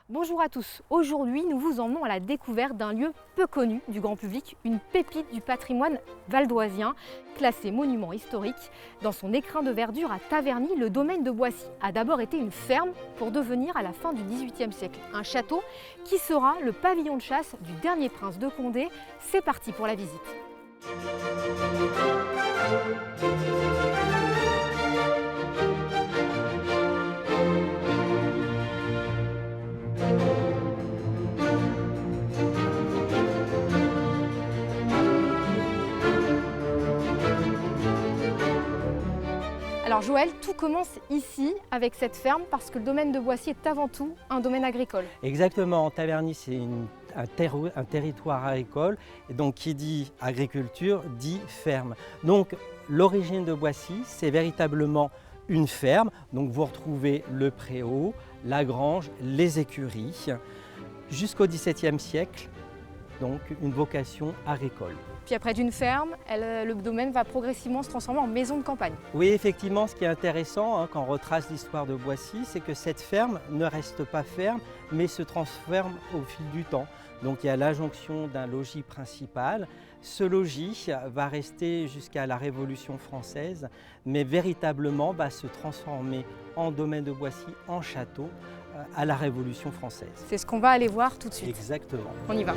Bonjour à tous, aujourd'hui nous vous emmenons à la découverte d'un lieu peu connu du grand public, une pépite du patrimoine valdoisien, classé monument historique. Dans son écrin de verdure à Taverny, le domaine de Boissy a d'abord été une ferme pour devenir à la fin du XVIIIe siècle un château qui sera le pavillon de chasse du dernier prince de Condé. C'est parti pour la visite. Alors Joël, tout commence ici avec cette ferme parce que le domaine de Boissy est avant tout un domaine agricole. Exactement, Taverny c'est un territoire agricole, et donc qui dit agriculture dit ferme. Donc l'origine de Boissy c'est véritablement une ferme, donc vous retrouvez le préau, la grange, les écuries, jusqu'au XVIIe siècle, donc une vocation agricole. Puis après d'une ferme, le domaine va progressivement se transformer en maison de campagne. Oui, effectivement, ce qui est intéressant quand on retrace l'histoire de Boissy, c'est que cette ferme ne reste pas ferme, mais se transforme au fil du temps. Donc il y a l'injonction d'un logis principal. Ce logis va rester jusqu'à la Révolution française, mais véritablement va se transformer en domaine de Boissy, en château, à la Révolution française. C'est ce qu'on va aller voir tout de suite. Exactement. On y va.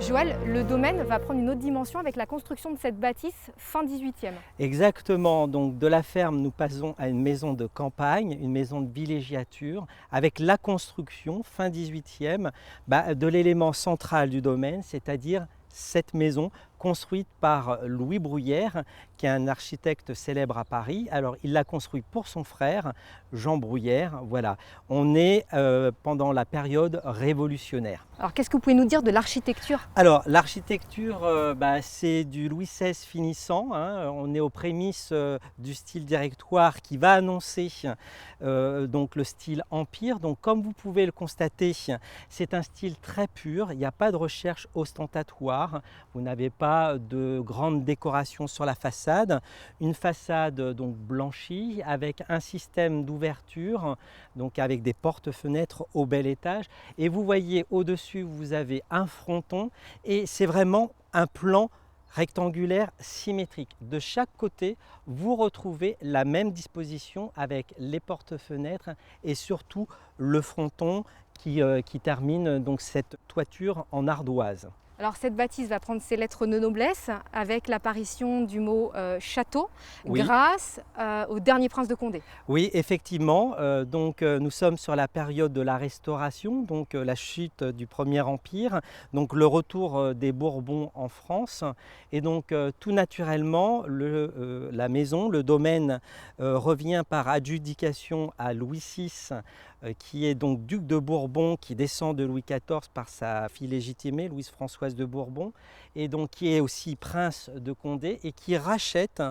Joël, le domaine va prendre une autre dimension avec la construction de cette bâtisse fin 18e. Exactement, donc de la ferme nous passons à une maison de campagne, une maison de villégiature, avec la construction fin 18e de l'élément central du domaine, c'est-à-dire cette maison construite par Louis Bruyère, qui est un architecte célèbre à Paris. Alors il l'a construit pour son frère, Jean Bruyère. Voilà, on est pendant la période révolutionnaire. Alors qu'est-ce que vous pouvez nous dire de l'architecture? Alors l'architecture, c'est du Louis XVI finissant, on est aux prémices du style directoire qui va annoncer donc le style empire. Donc comme vous pouvez le constater, c'est un style très pur, il n'y a pas de recherche ostentatoire, vous n'avez pas de grandes décorations sur la façade, une façade donc blanchie avec un système d'ouverture, donc avec des portes-fenêtres au bel étage, et vous voyez au-dessus vous avez un fronton et c'est vraiment un plan rectangulaire symétrique. De chaque côté, vous retrouvez la même disposition avec les portes-fenêtres et surtout le fronton qui termine donc cette toiture en ardoise. Alors cette bâtisse va prendre ses lettres de noblesse avec l'apparition du mot château, Oui. grâce au dernier prince de Condé. Oui, effectivement. Nous sommes sur la période de la Restauration, donc la chute du Premier Empire, donc le retour des Bourbons en France. Et donc tout naturellement, la maison, le domaine revient par adjudication à Louis VI, qui est donc duc de Bourbon, qui descend de Louis XIV par sa fille légitimée, Louise Françoise de Bourbon, et donc qui est aussi prince de Condé et qui rachète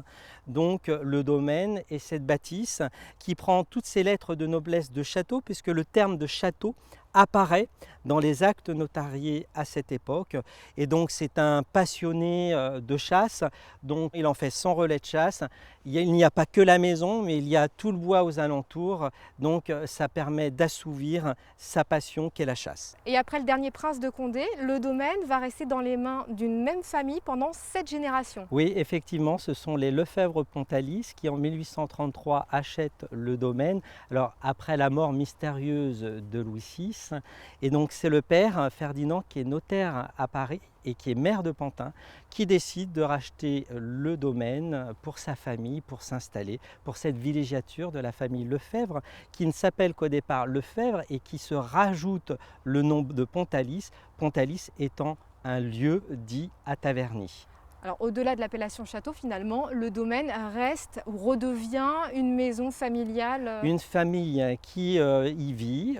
donc le domaine et cette bâtisse qui prend toutes ces lettres de noblesse de château, puisque le terme de château apparaît dans les actes notariés à cette époque. Et donc c'est un passionné de chasse, donc il en fait son relais de chasse. Il n'y a pas que la maison, mais il y a tout le bois aux alentours, donc ça permet d'assouvir sa passion qu'est la chasse. Et après le dernier prince de Condé, le domaine va rester dans les mains d'une même famille pendant 7 générations. Oui, effectivement, ce sont les Lefebvre-Pontalis qui en 1833 achètent le domaine, alors après la mort mystérieuse de Louis VI. Et donc c'est le père Ferdinand qui est notaire à Paris et qui est maire de Pantin, qui décide de racheter le domaine pour sa famille, pour s'installer, pour cette villégiature de la famille Lefebvre, qui ne s'appelle qu'au départ Lefebvre et qui se rajoute le nom de Pontalis, Pontalis étant un lieu dit à Taverny. Alors au-delà de l'appellation château, finalement, le domaine reste ou redevient une maison familiale. Une famille qui y vit,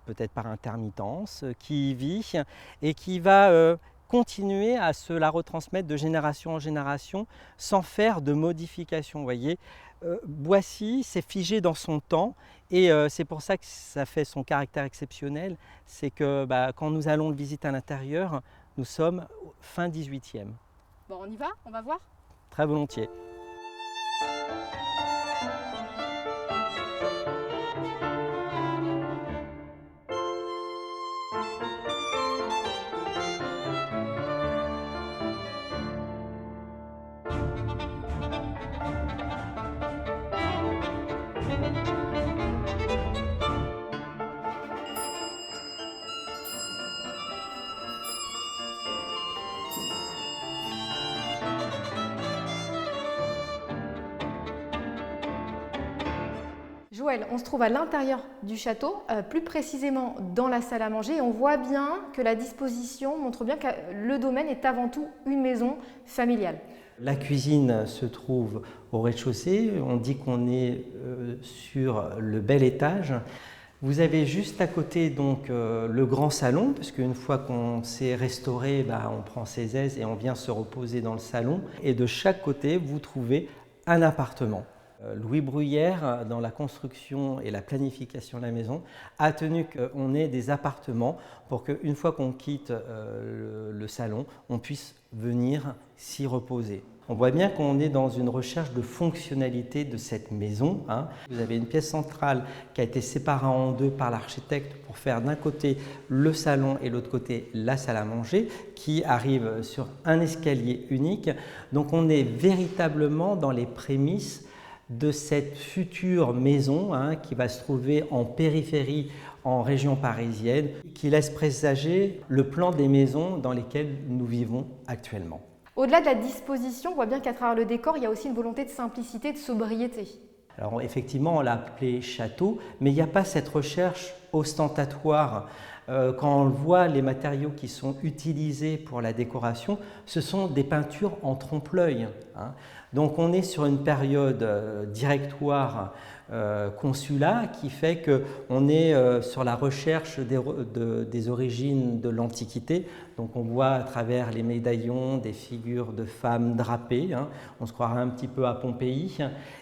peut-être par intermittence, qui y vit et qui va continuer à se la retransmettre de génération en génération sans faire de modification. Vous voyez, Boissy s'est figé dans son temps et c'est pour ça que ça fait son caractère exceptionnel. C'est que quand nous allons le visiter à l'intérieur, nous sommes fin 18e. Bon, on y va? On va voir? Très volontiers. Joël, on se trouve à l'intérieur du château, plus précisément dans la salle à manger, et on voit bien que la disposition montre bien que le domaine est avant tout une maison familiale. La cuisine se trouve au rez-de-chaussée, on dit qu'on est sur le bel étage. Vous avez juste à côté donc le grand salon, parce qu'une fois qu'on s'est restauré, on prend ses aises et on vient se reposer dans le salon. Et de chaque côté, vous trouvez un appartement. Louis Bruyère, dans la construction et la planification de la maison, a tenu qu'on ait des appartements pour qu'une fois qu'on quitte le salon, on puisse venir s'y reposer. On voit bien qu'on est dans une recherche de fonctionnalité de cette maison. Vous avez une pièce centrale qui a été séparée en deux par l'architecte pour faire d'un côté le salon et de l'autre côté la salle à manger qui arrive sur un escalier unique. Donc on est véritablement dans les prémices de cette future maison qui va se trouver en périphérie en région parisienne, qui laisse présager le plan des maisons dans lesquelles nous vivons actuellement. Au-delà de la disposition, on voit bien qu'à travers le décor, il y a aussi une volonté de simplicité, de sobriété. Alors effectivement, on l'a appelé château, mais il n'y a pas cette recherche ostentatoire. Quand on voit les matériaux qui sont utilisés pour la décoration, ce sont des peintures en trompe-l'œil. Donc on est sur une période directoire consulat qui fait qu'on est sur la recherche des origines de l'Antiquité. Donc on voit à travers les médaillons des figures de femmes drapées, on se croirait un petit peu à Pompéi.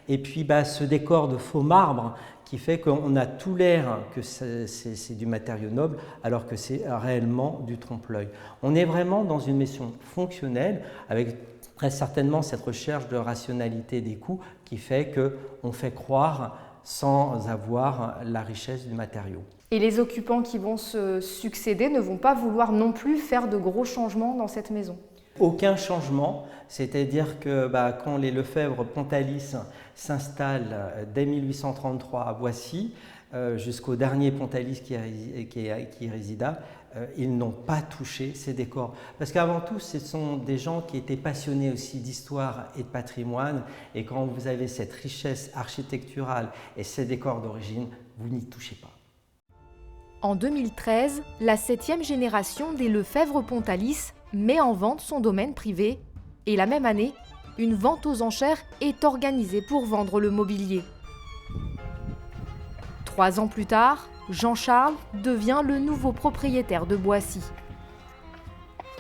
Et puis ce décor de faux marbre qui fait qu'on a tout l'air que c'est du matériau noble alors que c'est réellement du trompe-l'œil. On est vraiment dans une maison fonctionnelle avec très certainement cette recherche de rationalité des coûts qui fait qu'on fait croire sans avoir la richesse du matériau. Et les occupants qui vont se succéder ne vont pas vouloir non plus faire de gros changements dans cette maison? Aucun changement, c'est-à-dire que quand les Lefebvre-Pontalis s'installent dès 1833 à Boissy, jusqu'au dernier Pontalis qui résida, ils n'ont pas touché ces décors. Parce qu'avant tout, ce sont des gens qui étaient passionnés aussi d'histoire et de patrimoine, et quand vous avez cette richesse architecturale et ces décors d'origine, vous n'y touchez pas. En 2013, la 7e génération des Lefebvre-Pontalis met en vente son domaine privé, et la même année, une vente aux enchères est organisée pour vendre le mobilier. 3 ans plus tard, Jean-Charles devient le nouveau propriétaire de Boissy.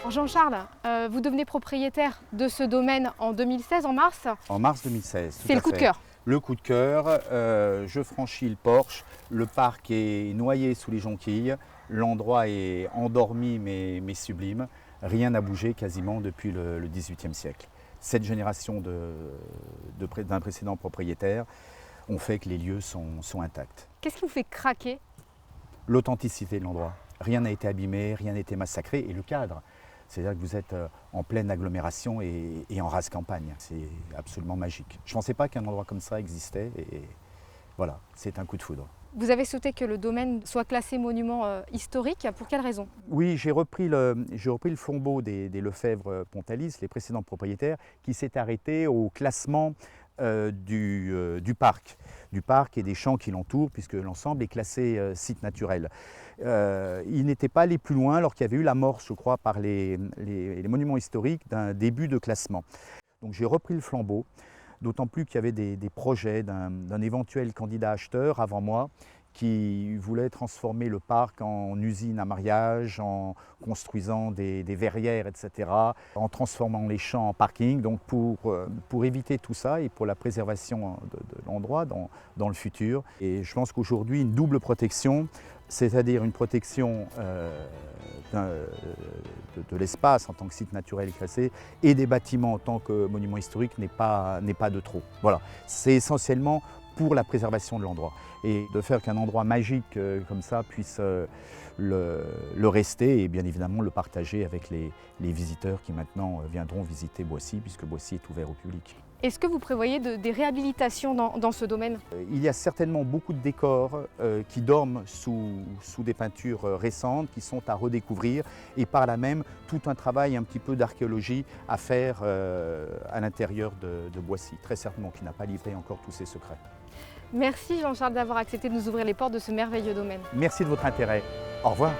Jean-Charles, vous devenez propriétaire de ce domaine en 2016, en mars? En mars 2016. C'est le coup de cœur. Le coup de cœur, je franchis le porche, le parc est noyé sous les jonquilles, l'endroit est endormi mais sublime, rien n'a bougé quasiment depuis le XVIIIe siècle. Cette génération d'un précédent propriétaire ont fait que les lieux sont intacts. Qu'est-ce qui vous fait craquer? L'authenticité de l'endroit. Rien n'a été abîmé, rien n'a été massacré, et le cadre. C'est-à-dire que vous êtes en pleine agglomération et en rase campagne. C'est absolument magique. Je ne pensais pas qu'un endroit comme ça existait, et voilà, c'est un coup de foudre. Vous avez souhaité que le domaine soit classé monument historique, pour quelle raison? Oui, j'ai repris le flambeau des Lefebvre-Pontalis, les précédents propriétaires, qui s'est arrêté au classement du parc et des champs qui l'entourent, puisque l'ensemble est classé site naturel. Il n'était pas allé plus loin alors qu'il y avait eu l'amorce, je crois, par les monuments historiques d'un début de classement. Donc j'ai repris le flambeau, d'autant plus qu'il y avait des projets d'un éventuel candidat acheteur avant moi qui voulait transformer le parc en usine à mariage, en construisant des verrières, etc., en transformant les champs en parking. Donc pour éviter tout ça et pour la préservation de l'endroit dans le futur. Et je pense qu'aujourd'hui, une double protection, c'est-à-dire une protection de l'espace en tant que site naturel classé et des bâtiments en tant que monument historique n'est pas de trop. Voilà, c'est essentiellement pour la préservation de l'endroit et de faire qu'un endroit magique comme ça puisse le rester et bien évidemment le partager avec les visiteurs qui maintenant viendront visiter Boissy puisque Boissy est ouvert au public. Est-ce que vous prévoyez des réhabilitations dans ce domaine? Il y a certainement beaucoup de décors qui dorment sous des peintures récentes, qui sont à redécouvrir et par là même tout un travail un petit peu d'archéologie à faire à l'intérieur de Boissy, très certainement, qui n'a pas livré encore tous ses secrets. Merci Jean-Charles d'avoir accepté de nous ouvrir les portes de ce merveilleux domaine. Merci de votre intérêt. Au revoir.